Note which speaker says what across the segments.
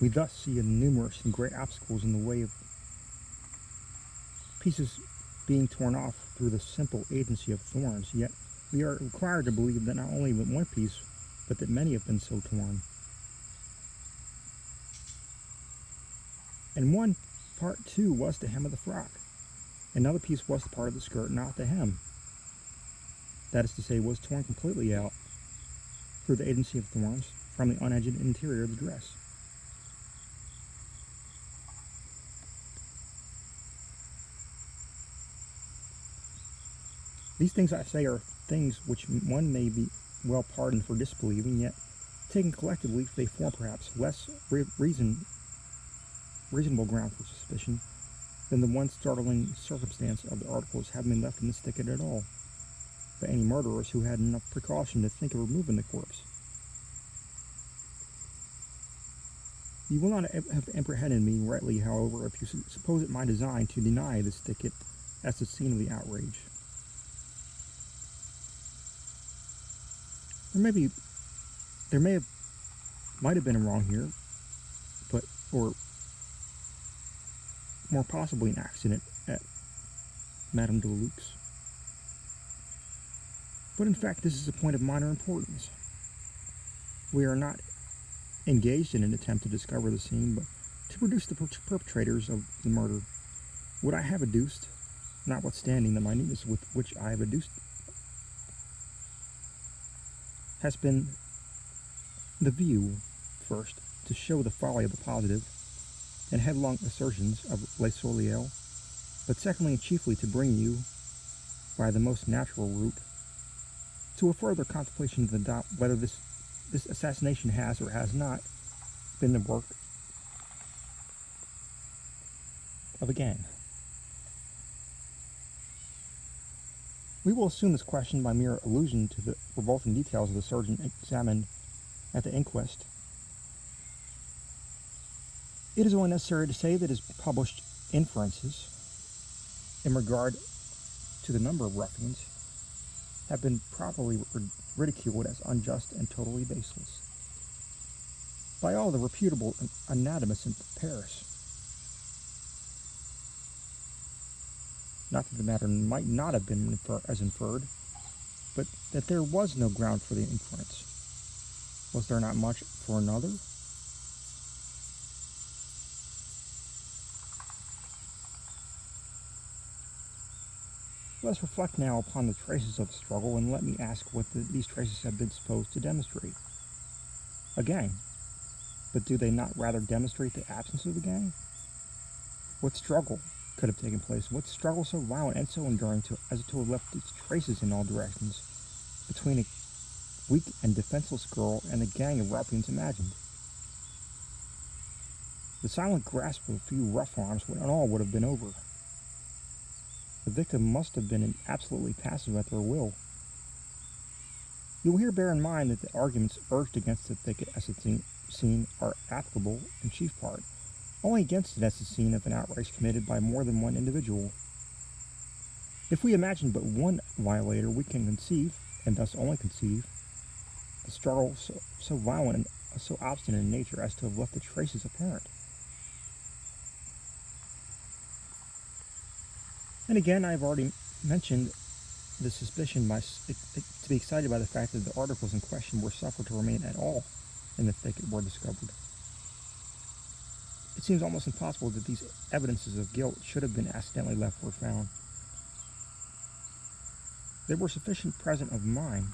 Speaker 1: We thus see numerous and great obstacles in the way of pieces being torn off through the simple agency of thorns, yet we are required to believe that not only one piece, but that many have been so torn. And one part too was the hem of the frock. Another piece was the part of the skirt, not the hem. That is to say, was torn completely out through the agency of thorns from the unedged interior of the dress. These things I say are things which one may be well pardoned for disbelieving, yet taken collectively they form perhaps less reasonable ground for suspicion than the one startling circumstance of the articles having been left in this thicket at all, by any murderers who had enough precaution to think of removing the corpse. You will not have apprehended me rightly, however, if you suppose it my design to deny this thicket as the scene of the outrage. Might have been a wrong here, or more possibly an accident at Madame de Luc's. But in fact, this is a point of minor importance. We are not engaged in an attempt to discover the scene, but to produce the perpetrators of the murder. What I have adduced, notwithstanding the minuteness with which I have adduced, has been the view, first, to show the folly of the positive and headlong assertions of Le Soleil, but secondly and chiefly to bring you, by the most natural route, to a further contemplation of the doubt whether this assassination has or has not been the work of a gang. We will assume this question by mere allusion to the revolting details of the surgeon examined at the inquest. It is only necessary to say that his published inferences in regard to the number of ruffians have been properly ridiculed as unjust and totally baseless by all the reputable anatomists in Paris. Not that the matter might not have been as inferred, but that there was no ground for the inference. Was there not much for another? Let us reflect now upon the traces of the struggle, and let me ask what these traces have been supposed to demonstrate. A gang. But do they not rather demonstrate the absence of the gang? What struggle could have taken place? What struggle so violent and so enduring as to have left its traces in all directions between a weak and defenseless girl and the gang of ruffians imagined? The silent grasp of a few rough arms when all would have been over. The victim must have been absolutely passive at their will. You will here bear in mind that the arguments urged against the thicket as a scene are applicable, in chief part, only against it as the scene of an outrage committed by more than one individual. If we imagine but one violator, we can conceive, and thus only conceive, the struggle so violent and so obstinate in nature as to have left the traces apparent. And again, I have already mentioned the suspicion to be excited by the fact that the articles in question were suffered to remain at all in the thicket were discovered. It seems almost impossible that these evidences of guilt should have been accidentally left where found. There were sufficient present of mind,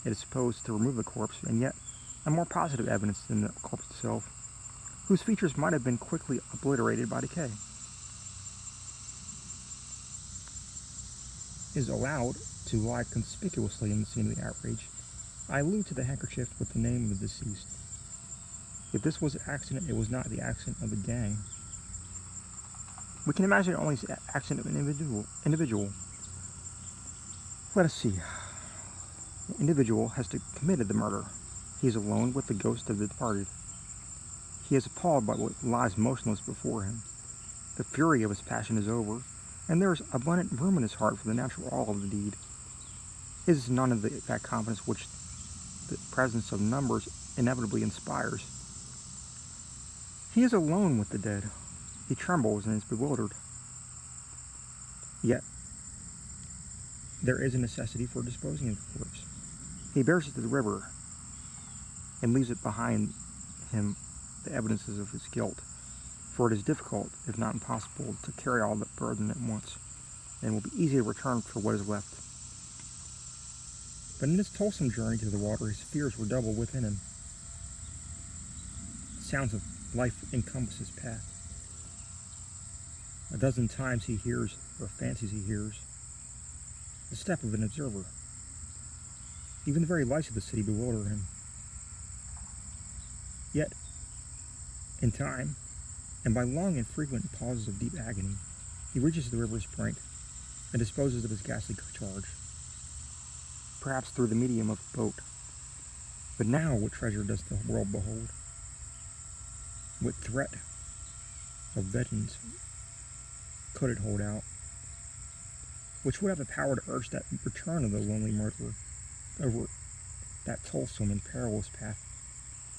Speaker 1: it is supposed, to remove the corpse, and yet a more positive evidence than the corpse itself, whose features might have been quickly obliterated by decay, is allowed to lie conspicuously in the scene of the outrage. I allude to the handkerchief with the name of the deceased. If this was an accident, it was not the accident of the gang. We can imagine only the accident of an individual. Let us see. The individual has committed the murder. He is alone with the ghost of the departed. He is appalled by what lies motionless before him. The fury of his passion is over, and there is abundant room in his heart for the natural awe of the deed. It is none of that confidence which the presence of numbers inevitably inspires. He is alone with the dead. He trembles and is bewildered. Yet, there is a necessity for disposing of the corpse. He bears it to the river and leaves it behind him the evidences of his guilt, for it is difficult, if not impossible, to carry all that burden at once, and will be easy to return for what is left. But in this toilsome journey to the water, his fears were double within him. Sounds of life encompass his path. A dozen times he hears, or fancies he hears, the step of an observer. Even the very lights of the city bewilder him. Yet, in time, and by long and frequent pauses of deep agony, he reaches the river's brink and disposes of his ghastly charge, perhaps through the medium of a boat. But now what treasure does the world behold? What threat of vengeance could it hold out, which would have the power to urge that return of the lonely murderer over that toilsome and perilous path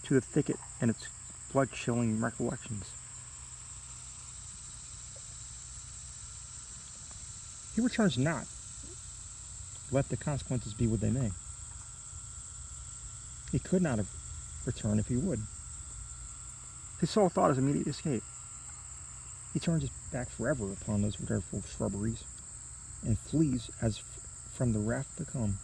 Speaker 1: to the thicket and its blood-chilling recollections? He returns not, let the consequences be what they may. He could not have returned if he would. His sole thought is immediate escape. He turns his back forever upon those dreadful shrubberies and flees as from the wrath to come.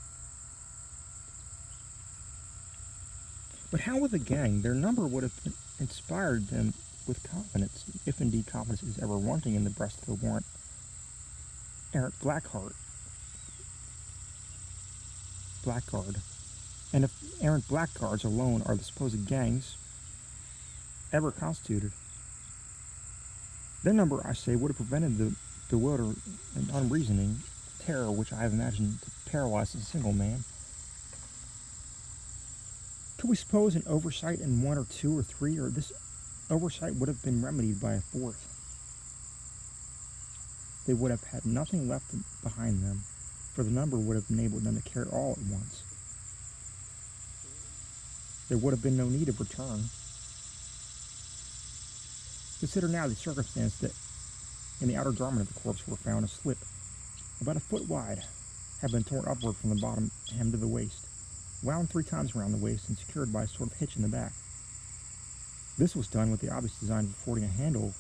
Speaker 1: But how with the gang? Their number would have inspired them with confidence, if indeed confidence is ever wanting in the breast of the errant blackguard. And if errant blackguards alone are the supposed gangs ever constituted, their number, I say, would have prevented the bewildered and unreasoning terror which I have imagined to paralyze a single man. Could we suppose an oversight in one or two or three, or this oversight would have been remedied by a fourth? They would have had nothing left behind them, for the number would have enabled them to carry all at once. There would have been no need of return. Consider now the circumstance that in the outer garment of the corpse were found a slip, about a foot wide, had been torn upward from the bottom hem to the waist, wound 3 times around the waist, and secured by a sort of hitch in the back. This was done with the obvious design of affording a handle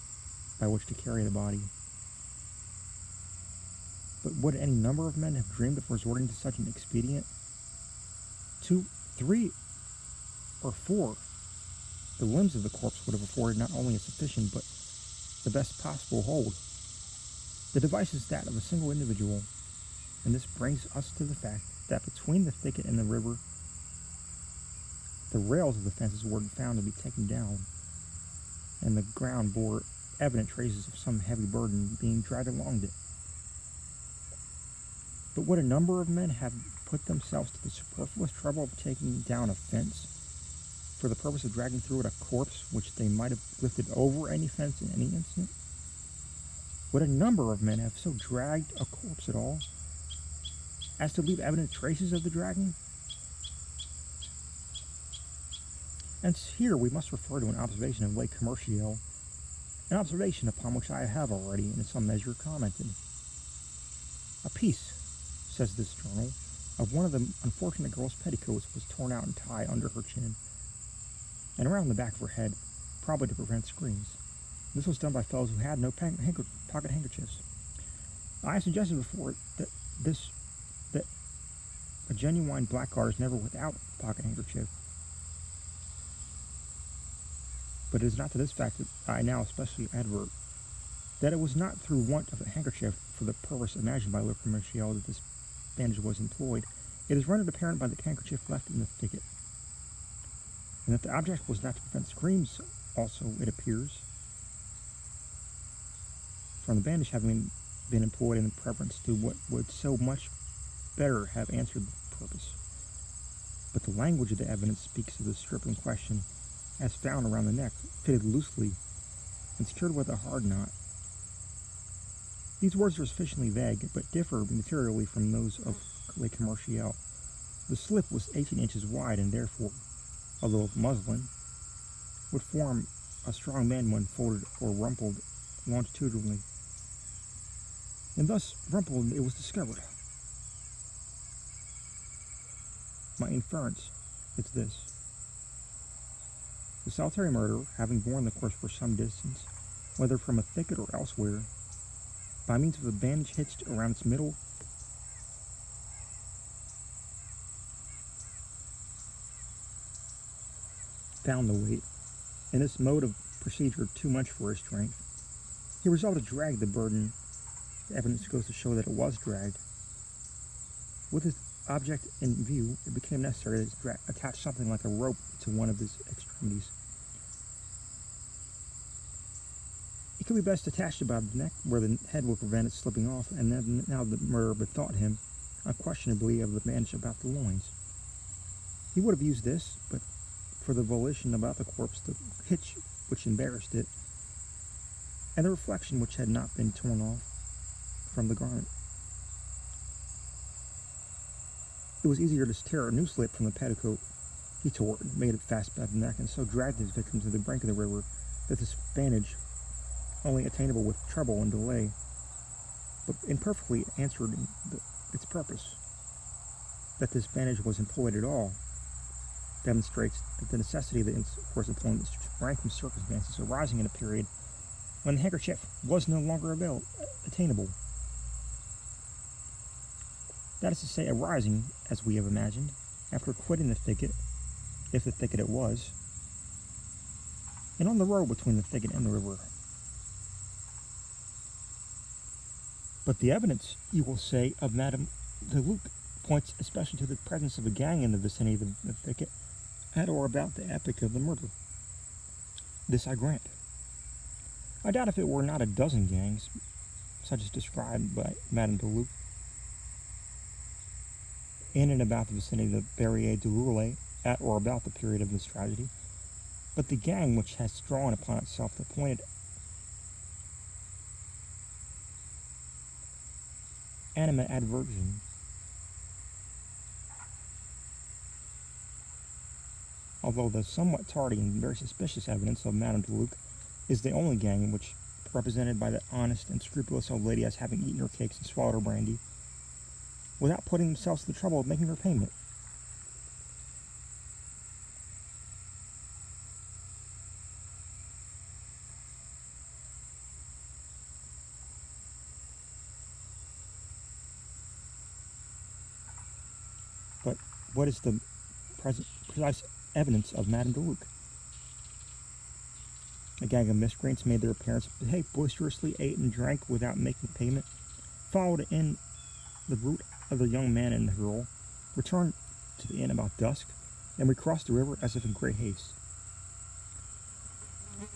Speaker 1: by which to carry the body. But would any number of men have dreamed of resorting to such an expedient? 2, 3, or 4, the limbs of the corpse would have afforded not only a sufficient but the best possible hold. The device is that of a single individual, and this brings us to the fact that between the thicket and the river, the rails of the fences were found to be taken down, and the ground bore evident traces of some heavy burden being dragged along it. But would a number of men have put themselves to the superfluous trouble of taking down a fence for the purpose of dragging through it a corpse which they might have lifted over any fence in any instant? Would a number of men have so dragged a corpse at all as to leave evident traces of the dragging? And here we must refer to an observation of Lake Commercial, an observation upon which I have already in some measure commented. A piece, says this journal, of one of the unfortunate girl's petticoats was torn out and tied under her chin and around the back of her head, probably to prevent screams. This was done by fellows who had no pocket handkerchiefs. I have suggested before that a genuine blackguard is never without a pocket handkerchief. But it is not to this fact that I now especially advert, that it was not through want of a handkerchief for the purpose imagined by Le Commercial that this bandage was employed. It is rendered apparent by the handkerchief left in the thicket, and that the object was not to prevent screams also, it appears, from the bandage having been employed in preference to what would so much better have answered the purpose. But the language of the evidence speaks of the strip in question as found around the neck, fitted loosely and secured with a hard knot. These words are sufficiently vague, but differ materially from those of Le Commercial. The slip was 18 inches wide, and therefore, although of muslin, would form a strong man when folded or rumpled longitudinally. And thus rumpled it was discovered. My inference is this. The solitary murderer, having borne the corpse for some distance, whether from a thicket or elsewhere, by means of a bandage hitched around its middle, found the weight, and this mode of procedure too much for his strength. He resolved to drag the burden. The evidence goes to show that it was dragged. With his object in view, it became necessary to attach something like a rope to one of his extremities. It could be best attached about the neck, where the head would prevent it slipping off, and then now the murderer bethought him, unquestionably, of the bandage about the loins. He would have used this, but for the volition about the corpse, the hitch which embarrassed it, and the reflection which had not been torn off from the garment. It was easier to tear a new slip from the petticoat. He tore it, made it fast about the neck, and so dragged his victim to the brink of the river, that this bandage, only attainable with trouble and delay, but imperfectly answered its purpose. That this bandage was employed at all demonstrates that the necessity of the course employment sprang from circumstances arising in a period when the handkerchief was no longer attainable. That is to say, arising, as we have imagined, after quitting the thicket, if the thicket it was, and on the road between the thicket and the river. But the evidence, you will say, of Madame de Luc points especially to the presence of a gang in the vicinity of the thicket at or about the epoch of the murder. This I grant. I doubt if it were not a dozen gangs, such as described by Madame de Luc, in and about the vicinity of the Barriere du Roulette at or about the period of this tragedy, but the gang which has drawn upon itself the pointed animadversion although the somewhat tardy and very suspicious evidence of Madame de Luc is the only gang which represented by the honest and scrupulous old lady as having eaten her cakes and swallowed her brandy, without putting themselves to the trouble of making her payment. But what is the precise evidence of Madame de Luc? A gang of miscreants made their appearance, behaved boisterously, ate and drank without making payment, followed in the route of the young man and the girl, returned to the inn about dusk, and recrossed the river as if in great haste.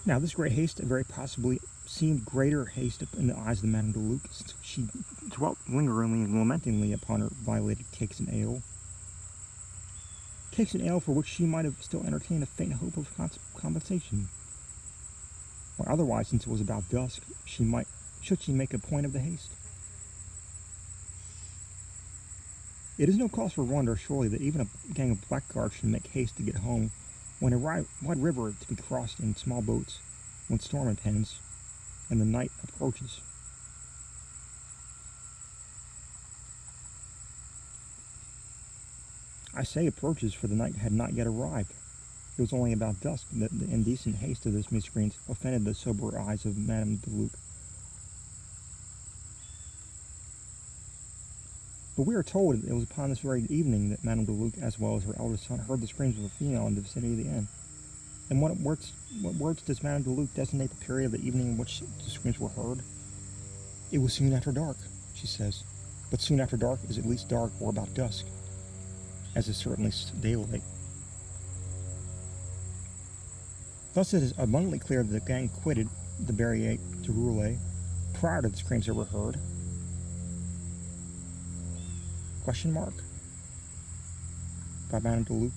Speaker 1: Now, this great haste very possibly seemed greater haste in the eyes of Madame de Luc, since she dwelt lingeringly and lamentingly upon her violated cakes and ale. Cakes and ale for which she might have still entertained a faint hope of compensation. Or otherwise, since it was about dusk, should she make a point of the haste? It is no cause for wonder, surely, that even a gang of blackguards should make haste to get home when a wide river to be crossed in small boats, when storm impends, and the night approaches. I say approaches, for the night had not yet arrived. It was only about dusk that the indecent haste of this miscreant offended the sober eyes of Madame de Luc. But we are told that it was upon this very evening that Madame de Luc, as well as her eldest son, heard the screams of a female in the vicinity of the inn. And what words does Madame de Luc designate the period of the evening in which the screams were heard? It was soon after dark, she says. But soon after dark is at least dark or about dusk, as is certainly daylight. Thus it is abundantly clear that the gang quitted the Barriere du Roulette prior to the screams that were heard. Question mark? By Madame de Luc.